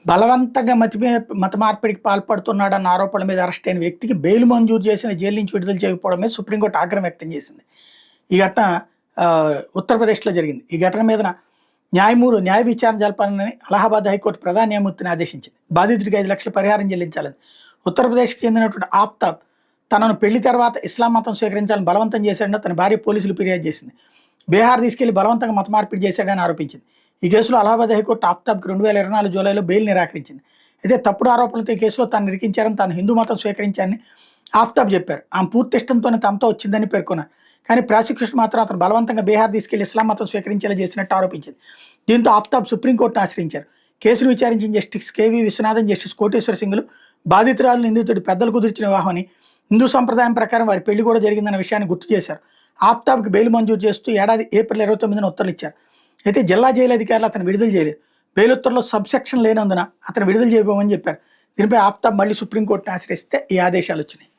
బలవంతంగా మత మార్పిడికి పాల్పడుతున్నాడన్న ఆరోపణల మీద అరెస్ట్ అయిన వ్యక్తికి బెయిల్ మంజూరు చేసిన జైలు నుంచి విడుదల చేయకపోవడం మీద సుప్రీంకోర్టు ఆగ్రహం వ్యక్తం చేసింది. ఈ ఘటన ఉత్తరప్రదేశ్లో జరిగింది. ఈ ఘటన మీద న్యాయ విచారణ జరపాలని అలహాబాద్ హైకోర్టు ప్రధాన న్యాయమూర్తిని ఆదేశించింది. బాధితుడికి 5 లక్షల పరిహారం చెల్లించాలని. ఉత్తరప్రదేశ్కి చెందినటువంటి ఆఫ్తాబ్ తనను పెళ్లి తర్వాత ఇస్లాం మతం స్వీకరించాలని బలవంతం చేశాడని తన భార్య పోలీసులు ఫిర్యాదు చేసింది. బీహార్ తీసుకెళ్లి బలవంతంగా మత మార్పిడి చేశాడని ఆరోపించింది. ఈ కేసులో అలహాబాద్ హైకోర్టు ఆఫ్తాబ్కి 2024 జూలైలో బెయిల్ నిరాకరించింది. అయితే తప్పుడు ఆరోపణలతో ఈ కేసులో తాను ఇరికించారని, తాను హిందూ మతం స్వీకరించారని ఆఫ్తాబ్ చెప్పారు. ఆమె పూర్తి ఇష్టంతోనే తమతో వచ్చిందని పేర్కొన్నారు. కానీ ప్రాసిక్యూషన్ మాత్రం అతను బలవంతంగా బీహార్ తీసుకెళ్లి ఇస్లాం మతం స్వీకరించేలా చేసినట్టు ఆరోపించింది. దీంతో ఆఫ్తాబ్ సుప్రీంకోర్టును ఆశ్రయించారు. కేసును విచారించిన జస్టిస్ కేవీ విశ్వనాథన్, జస్టిస్ కోటేశ్వర సింగ్లు బాధితురాలు నిందితుడి పెద్దలు కుదిర్చిన వివాహమని, హిందూ సంప్రదాయం ప్రకారం వారి పెళ్లి కూడా జరిగిందన్న విషయాన్ని గుర్తు చేశారు. ఆఫ్తాబ్కి బెయిల్ మంజూరు చేస్తూ ఏడాది ఏప్రిల్ 29న ఉత్తర్వులు ఇచ్చారు. అయితే జిల్లా జైలు అధికారులు అతను విడుదల చేయలేదు. బెయిల్ ఉత్తర్వులో సబ్సెక్షన్ లేనందున అతను విడుదల చేయబోమని చెప్పారు. దీనిపై ఆఫ్తాబ్ మళ్ళీ సుప్రీంకోర్టును ఆశ్రయిస్తే ఈ ఆదేశాలు వచ్చినాయి.